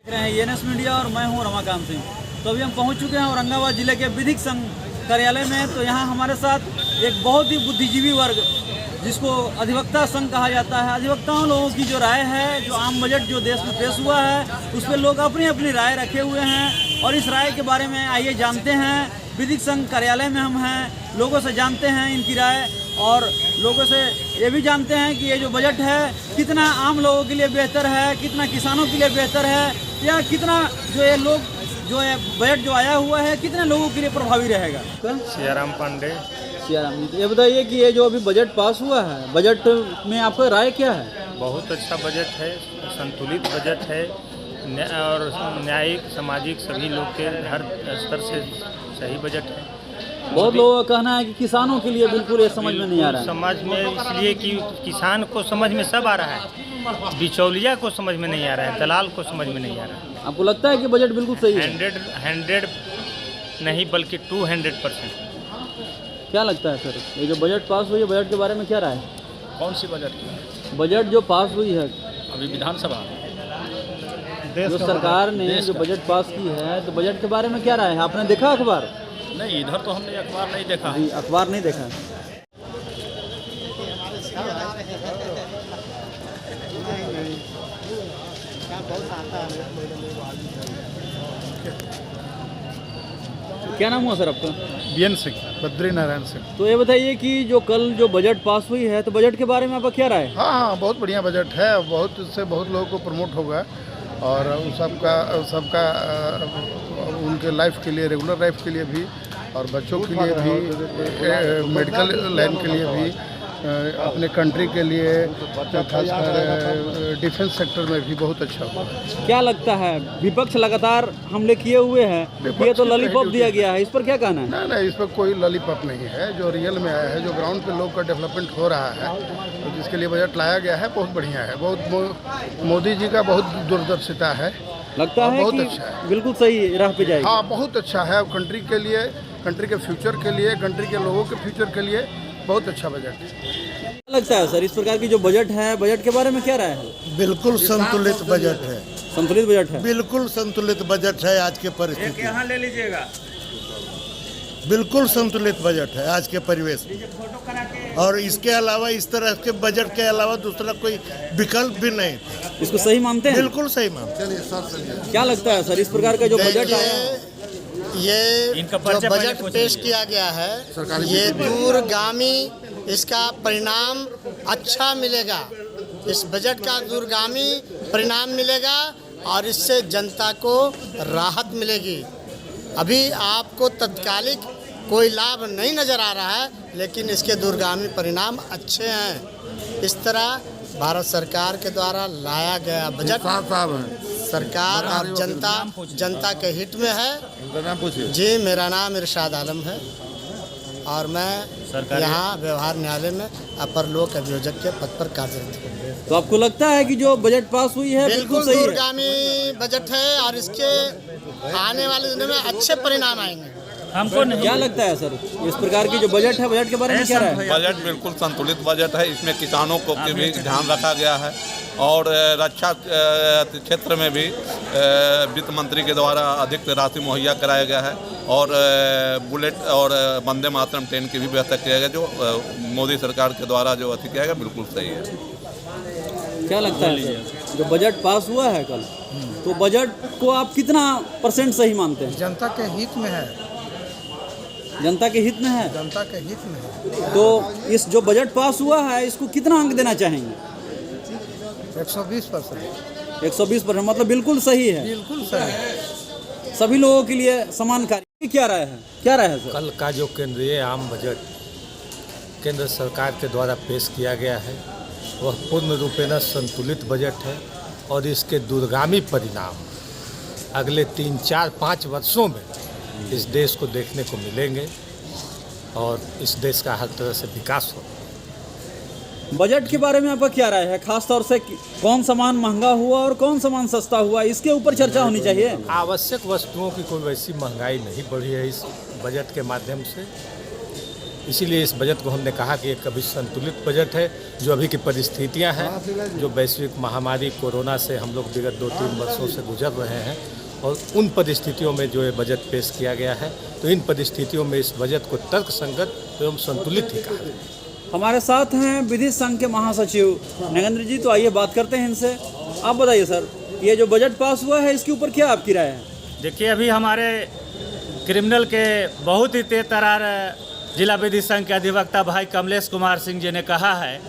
देख रहे हैं एएनएस मीडिया और मैं हूं रमाकांत सिंह। तो अभी हम पहुंच चुके हैं औरंगाबाद जिले के विधिक संघ कार्यालय में। तो यहां हमारे साथ एक बहुत ही बुद्धिजीवी वर्ग, जिसको अधिवक्ता संघ कहा जाता है, अधिवक्ताओं लोगों की जो राय है, जो आम बजट जो देश में पेश हुआ है, उस पर लोग अपनी अपनी राय रखे हुए हैं। और इस राय के बारे में आइए जानते हैं। विधिक संघ कार्यालय में हम हैं, लोगों से जानते हैं इनकी राय, और लोगों से ये भी जानते हैं कि ये जो बजट है कितना आम लोगों के लिए बेहतर है, कितना किसानों के लिए बेहतर है, या कितना जो ये लोग जो है बजट जो आया हुआ है कितने लोगों के लिए प्रभावी रहेगा। सियाराम पांडे। सियाराम, ये बताइए कि ये जो अभी बजट पास हुआ है, बजट में आपका राय क्या है? बहुत अच्छा बजट है, संतुलित बजट है और न्यायिक सामाजिक सभी लोग के हर स्तर से सही बजट है। बहुत लोगों का कहना है कि किसानों के लिए बिल्कुल ये समझ में नहीं आ रहा है। समझ में इसलिए कि किसान को समझ में सब आ रहा है, बिचौलिया को समझ में नहीं आ रहा है, दलाल को समझ में नहीं आ रहा है। आपको लगता है कि बजट बिल्कुल सही है? 100 नहीं बल्कि 200%। क्या लगता है सर, ये जो बजट पास हुई है, बजट के बारे में क्या राय है? कौन सी बजट? बजट जो पास हुई है अभी विधानसभा जो सरकार ने जो बजट पास की है, तो बजट के बारे में क्या राय है? आपने देखा अखबार? नहीं, इधर तो हमने अखबार नहीं देखा। जी, अखबार नहीं देखा। क्या नाम हुआ सर आपका? बीएन सिंह, बद्री नारायण सिंह। तो ये बताइए कि जो कल जो बजट पास हुई है, तो बजट के बारे में आपका क्या राय है? हाँ, बहुत बढ़िया बजट है। बहुत इससे बहुत लोगों को प्रमोट होगा और उन सबका उनके लाइफ के लिए, रेगुलर लाइफ के लिए भी, और बच्चों के लिए भी, मेडिकल लाइन के लिए भी, अपने कंट्री के लिए, खासकर डिफेंस सेक्टर में भी बहुत अच्छा होगा। क्या लगता है, विपक्ष लगातार हमले किए हुए हैं, ये तो लॉलीपॉप दिया गया है, इस पर क्या कहना है? नहीं, इस पर कोई लॉलीपॉप नहीं है। जो रियल में आया है, जो ग्राउंड पे लोग का डेवलपमेंट हो रहा है, तो जिसके लिए बजट लाया गया है, बहुत बढ़िया है। बहुत मोदी जी का बहुत दूरदर्शिता है, लगता है बहुत कि अच्छा है, बिल्कुल सही राह पे जाएगी। हाँ, बहुत अच्छा है। कंट्री के लिए, कंट्री के फ्यूचर के लिए, कंट्री के लोगों के फ्यूचर के लिए बहुत अच्छा बजट है। क्या लगता है सर, इस प्रकार की जो बजट है, बजट के बारे में क्या राय है? बिल्कुल संतुलित बजट है, संतुलित बजट है, बिल्कुल संतुलित बजट है आज के परिस्थिति। यहाँ ले लीजिएगा। बिल्कुल संतुलित बजट है आज के परिवेश में, और इसके अलावा, इस तरह के बजट के अलावा दूसरा कोई विकल्प भी नहीं था। इसको सही मानते हैं? बिल्कुल सही मानते। क्या लगता है सर, इस प्रकार का जो बजट आया, ये जो बजट पेश किया गया है, ये दूरगामी, इसका परिणाम अच्छा मिलेगा। इस बजट का दूरगामी परिणाम मिलेगा और इससे जनता को राहत मिलेगी। अभी आपको तत्कालिक कोई लाभ नहीं नज़र आ रहा है, लेकिन इसके दूरगामी परिणाम अच्छे हैं। इस तरह भारत सरकार के द्वारा लाया गया बजट सरकार और जनता के हित में है। जी, मेरा नाम इरशाद आलम है और मैं यहाँ व्यवहार न्यायालय में अपर लोक अभियोजक के पद पर कार्यरत हूँ। तो आपको लगता है कि जो बजट पास हुई है बिल्कुल सही है? दूरगामी बजट है और इसके आने वाले दिनों में अच्छे परिणाम आएंगे। हमको नहीं। क्या लगता है सर, इस प्रकार की जो बजट है, बजट के बारे में क्या राय है? बजट बिल्कुल संतुलित बजट है। इसमें किसानों को भी ध्यान रखा गया है और रक्षा क्षेत्र में भी वित्त मंत्री के द्वारा अधिक राशि मुहैया कराया गया है और बुलेट और वंदे मातरम ट्रेन की भी व्यवस्था किया गया, जो मोदी सरकार के द्वारा जो अति किया गया, बिल्कुल सही है। क्या लगता है जो बजट पास हुआ है कल, तो बजट को आप कितना % सही मानते हैं? जनता के हित में है, जनता के हित में है, जनता के हित में है। तो इस जो बजट पास हुआ है, इसको कितना अंक देना चाहेंगे? 120%। 120%, मतलब बिल्कुल सही है, बिल्कुल सही। सभी लोगों के लिए समान कार्य। क्या राय है, क्या राय है सर? कल का जो केंद्रीय आम बजट केंद्र सरकार के द्वारा पेश किया गया है, वह पूर्ण रूपेण संतुलित बजट है और इसके दूरगामी परिणाम अगले 3, 4, 5 वर्षों में इस देश को देखने को मिलेंगे और इस देश का हर तरह से विकास हो। बजट के बारे में आपका क्या राय है, खास तौर से कौन सामान महंगा हुआ और कौन सामान सस्ता हुआ, इसके ऊपर चर्चा होनी चाहिए। आवश्यक वस्तुओं की कोई वैसी महंगाई नहीं बढ़ी है इस बजट के माध्यम से। इसीलिए इस बजट को हमने कहा कि एक अभी संतुलित बजट है, जो अभी की परिस्थितियां हैं, जो वैश्विक महामारी कोरोना से हम लोग विगत 2-3 वर्षों से गुजर रहे हैं, और उन परिस्थितियों में जो ये बजट पेश किया गया है, तो इन परिस्थितियों में इस बजट को तर्कसंगत एवं संतुलित ही कहा। हमारे साथ हैं विधि संघ के महासचिव नगेंद्र जी, तो आइए बात करते हैं इनसे। आप बताइए सर, ये जो बजट पास हुआ है इसके ऊपर क्या आपकी राय है? देखिए, अभी हमारे क्रिमिनल के बहुत ही तेज तरार जिला विधि संघ के अधिवक्ता भाई कमलेश कुमार सिंह जी ने कहा है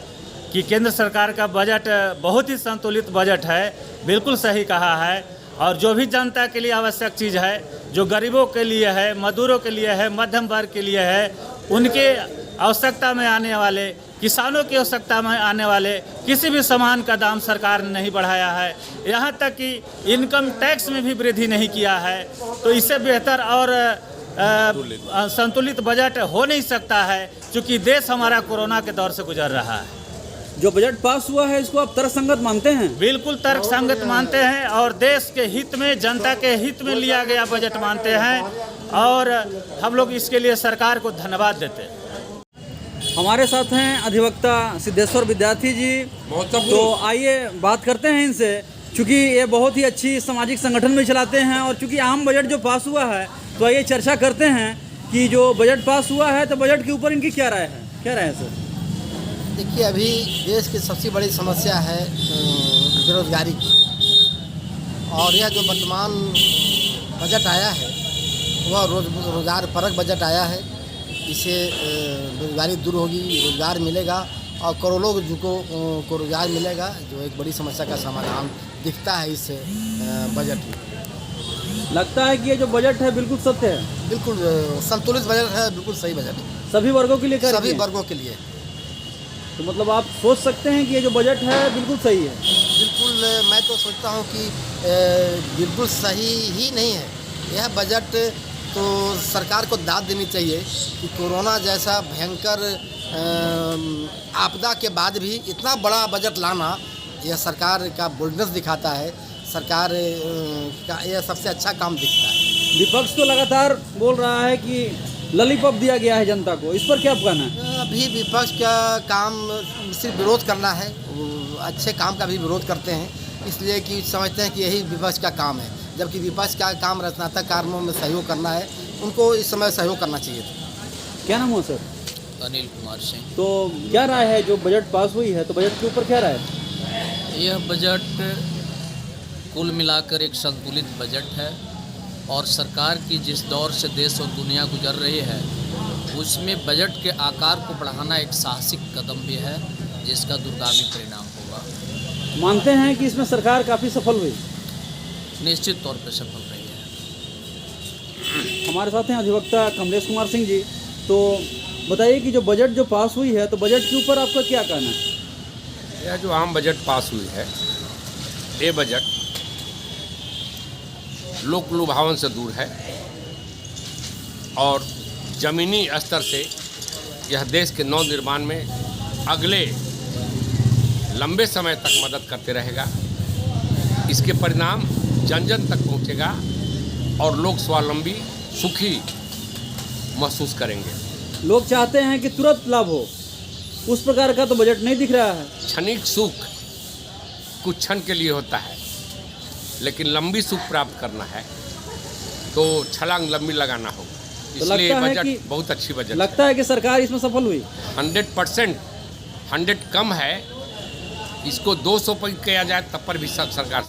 कि केंद्र सरकार का बजट बहुत ही संतुलित बजट है। बिल्कुल सही कहा है, और जो भी जनता के लिए आवश्यक चीज़ है, जो गरीबों के लिए है, मजदूरों के लिए है, मध्यम वर्ग के लिए है, उनके आवश्यकता में आने वाले, किसानों की आवश्यकता में आने वाले किसी भी सामान का दाम सरकार ने नहीं बढ़ाया है। यहाँ तक कि इनकम टैक्स में भी वृद्धि नहीं किया है। तो इससे बेहतर और संतुलित बजट हो नहीं सकता है, क्योंकि देश हमारा कोरोना के दौर से गुजर रहा है। जो बजट पास हुआ है इसको आप तर्कसंगत मानते हैं? बिल्कुल तर्कसंगत मानते हैं, और देश के हित में, जनता के हित में लिया गया बजट मानते हैं, और हम लोग इसके लिए सरकार को धन्यवाद देते हैं। हमारे साथ हैं अधिवक्ता सिद्धेश्वर विद्यार्थी जी, तो आइए बात करते हैं इनसे, चूँकि ये बहुत ही अच्छी सामाजिक संगठन भी चलाते हैं, और चूँकि आम बजट जो पास हुआ है, तो आइए चर्चा करते हैं कि जो बजट पास हुआ है तो बजट के ऊपर इनकी क्या राय है? क्या राय है सर? देखिए, अभी देश की सबसे बड़ी समस्या है बेरोजगारी की, और यह जो वर्तमान बजट आया है वह रोजगार परक बजट आया है। इससे बेरोजगारी दूर होगी, रोजगार मिलेगा, और करोड़ों लोगों को रोजगार मिलेगा, जो एक बड़ी समस्या का समाधान दिखता है इस बजट में। लगता है कि ये जो बजट है बिल्कुल सत्य है, बिल्कुल संतुलित बजट है, बिल्कुल सही बजट है, सभी वर्गों के लिए कर सभी दिए। वर्गों के लिए। तो मतलब आप सोच सकते हैं कि ये जो बजट है बिल्कुल सही है? बिल्कुल, मैं तो सोचता हूँ कि बिल्कुल सही ही नहीं है यह बजट। तो सरकार को दाद देनी चाहिए कि कोरोना जैसा भयंकर आपदा के बाद भी इतना बड़ा बजट लाना, यह सरकार का बोल्डनेस दिखाता है, सरकार का यह सबसे अच्छा काम दिखता है। विपक्ष तो लगातार बोल रहा है कि लॉलीपॉप दिया गया है जनता को, इस पर क्या कहना है? अभी विपक्ष का काम सिर्फ विरोध करना है, वो अच्छे काम का भी विरोध करते हैं, इसलिए कि समझते हैं कि यही विपक्ष का काम है, जबकि विपक्ष का काम रचनात्मक कार्यों में सहयोग करना है। उनको इस समय सहयोग करना चाहिए था। क्या नाम हो सर? अनिल कुमार सिंह। तो क्या राय है, जो बजट पास हुई है तो बजट के ऊपर क्या राय है? यह बजट कुल मिलाकर एक संतुलित बजट है, और सरकार की जिस दौर से देश और दुनिया गुजर रही है, उसमें बजट के आकार को बढ़ाना एक साहसिक कदम भी है, जिसका दूरगामी परिणाम होगा। मानते हैं कि इसमें सरकार काफ़ी सफल हुई? निश्चित तौर पर सफल रही है। हमारे साथ हैं अधिवक्ता कमलेश कुमार सिंह जी, तो बताइए कि जो बजट जो पास हुई है तो बजट के ऊपर आपका क्या कहना है? यह जो आम बजट पास हुई है, ये बजट लोक लुभावन से दूर है, और ज़मीनी स्तर से यह देश के नव निर्माण में अगले लंबे समय तक मदद करते रहेगा। इसके परिणाम जन जन तक पहुंचेगा, और लोग स्वावलंबी, सुखी महसूस करेंगे। लोग चाहते हैं कि तुरंत लाभ हो, उस प्रकार का तो बजट नहीं दिख रहा है। क्षणिक सुख कुछ क्षण के लिए होता है, लेकिन लंबी सुख प्राप्त करना है तो छलांग लंबी लगाना होगा। तो इसलिए लगता है बजट कि बहुत अच्छी बजट लगता है कि सरकार इसमें सफल हुई। 100%, 100 कम है, इसको 200 पर किया जाए तब पर भी सरकार